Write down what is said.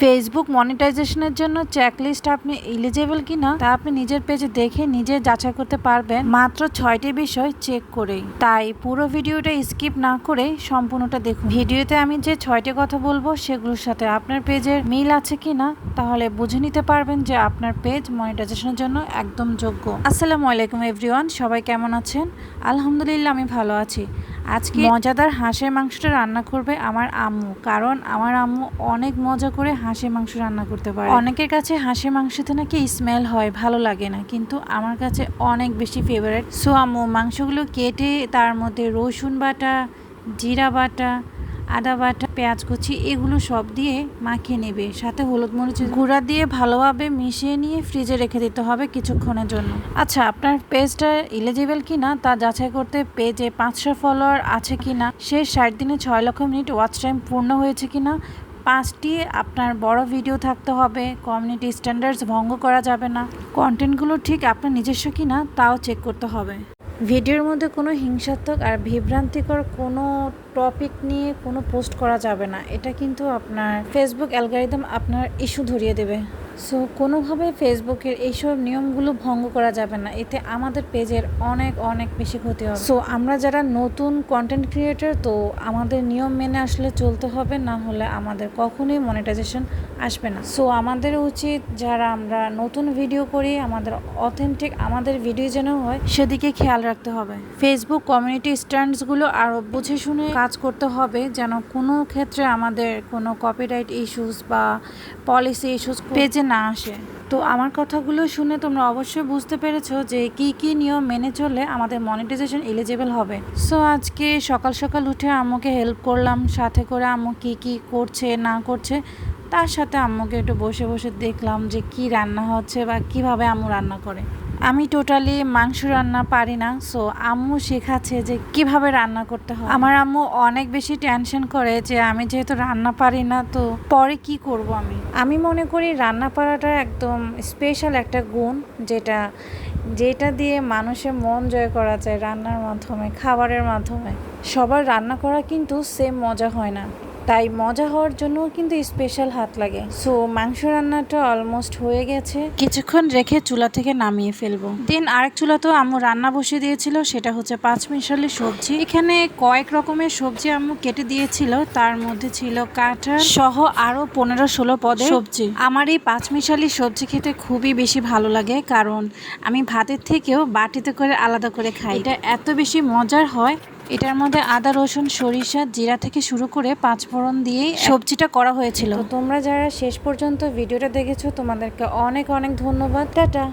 Facebook মনিটাইজেশনের জন্য checklist আপনি এলিজিবল কিনা তা আপনি নিজের পেজে দেখে নিজে যাচাই করতে পারবেন মাত্র 6টি বিষয় চেক করেই। তাই পুরো ভিডিওটা স্কিপ না করে সম্পূর্ণটা দেখুন। ভিডিওতে আমি যে 6টি কথা বলবো সেগুলোর সাথে আপনার পেজের মিল আছে কিনা তাহলে বুঝে নিতে পারবেন যে আপনার পেজ মনিটাইজেশনের জন্য একদম যোগ্য। আসসালামু আলাইকুম এভরিওয়ান, সবাই কেমন আছেন? আলহামদুলিল্লাহ আমি ভালো আছি। আজকে মজাদার হাঁসের মাংসটা রান্না করবে আমার আম্মু, কারণ আমার আম্মু অনেক মজা করে হাঁসের মাংস রান্না করতে পারে। অনেকের কাছে হাঁসের মাংসতে নাকি স্মেল হয়, ভালো লাগে না, কিন্তু আমার কাছে অনেক বেশি ফেভারিট। সো আম্মু মাংসগুলো কেটে তার মধ্যে রসুন বাটা, জিরা বাটা, আদা বাটা, পেঁয়াজ কুচি এগুলো সব দিয়ে মাখিয়ে নেবে, সাথে হলুদ মরিচের গুঁড়া দিয়ে ভালোভাবে মিশিয়ে নিয়ে ফ্রিজে রেখে দিতে হবে কিছুক্ষণের জন্য। আচ্ছা, আপনার পেজটা এলিজিবল কিনা তা যাচাই করতে পেজে 500 ফলোয়ার আছে কিনা, শেষ 60 দিনে 6 লক্ষ মিনিট ওয়াচ টাইম পূর্ণ হয়েছে কিনা, 5টি আপনার বড় ভিডিও থাকতে হবে, কমিউনিটি স্ট্যান্ডার্ডস ভঙ্গ করা যাবে না, কন্টেন্টগুলো ঠিক আপনার নিজস্ব কিনা তাও চেক করতে হবে। ভিডিওর মধ্যে কোনো হিংসাত্মক আর বিভ্রান্তিকর কোনো টপিক নিয়ে কোনো পোস্ট করা যাবে না, এটা কিন্তু আপনার ফেসবুক অ্যালগরিদম আপনার ইস্যু ধরিয়ে দেবে। সো কোনোভাবে ফেসবুকের এইসব নিয়মগুলো ভঙ্গ করা যাবে না, এতে আমাদের পেজের অনেক অনেক বেশি ক্ষতি হবে। সো আমরা যারা নতুন কন্টেন্ট ক্রিয়েটর, তো আমাদের নিয়ম মেনে আসলে চলতে হবে, না হলে আমাদের কখনোই মনিটাইজেশন আসবে না। সো আমাদের উচিত যারা আমরা নতুন ভিডিও করি আমাদের অথেন্টিক আমাদের ভিডিও যেন হয় সেদিকে খেয়াল রাখতে হবে। ফেসবুক কমিউনিটি স্ট্যান্ডার্ডসগুলো আরও বুঝে শুনে কাজ করতে হবে, যেন কোনো ক্ষেত্রে আমাদের কোনো কপিরাইট ইস্যুস বা পলিসি ইস্যুস পেজে না আসে। তো আমার কথাগুলো শুনে তোমরা অবশ্যই বুঝতে পেরেছো যে কি কি নিয়ম মেনে চললে আমাদের মনিটাইজেশন এলিজিবল হবে। সো আজকে সকাল সকাল উঠে আম্মুকে হেল্প করলাম, সাথে করে আম্মু কি কি করছে না করছে তার সাথে আম্মুকে একটু বসে বসে দেখলাম যে কি রান্না হচ্ছে বা কিভাবে আম্মু রান্না করে। আমি টোটালি মাংস রান্না পারি না, সো আম্মু শেখাচ্ছে যে কিভাবে রান্না করতে হয়। আমার আম্মু অনেক বেশি টেনশন করে যে আমি যেহেতু রান্না পারি না তো পরে কি করব। আমি মনে করি রান্না পারাটা একদম স্পেশাল একটা গুণ, যেটা দিয়ে মানুষের মন জয় করা যায় রান্নার মাধ্যমে, খাবারের মাধ্যমে। সবার রান্না করা কিন্তু সেম মজা হয় না, তাই মজা হওয়ার জন্য কিন্তু স্পেশাল হাত লাগে। সো মাংস রান্নাটা অলমোস্ট হয়ে গেছে, কিছুক্ষণ রেখে চুলা থেকে নামিয়ে ফেলবো। দেন আরেক চুলাতেও আম্মু রান্না বসিয়ে দিয়েছিল, সেটা হচ্ছে 5 মিশালি সবজি। এখানে কয়েক রকমের সবজি আম্মু কেটে দিয়েছিল, তার মধ্যে ছিল কাঁঠাল সহ আরো 15-16 পদের সবজি। আমার এই 5 মিশালি সবজি খেতে খুবই বেশি ভালো লাগে, কারণ আমি ভাতের থেকেও বাটিতে করে আলাদা করে খাই। এটা এত বেশি মজার হয়। এটার মধ্যে আদা, রসুন, সরিষা, জিরা থেকে শুরু করে 5 ফোড়ন দিয়েই সবজিটা করা হয়েছিল। তো তোমরা যারা শেষ পর্যন্ত ভিডিওটা দেখেছো তোমাদেরকে অনেক অনেক ধন্যবাদ। টাটা।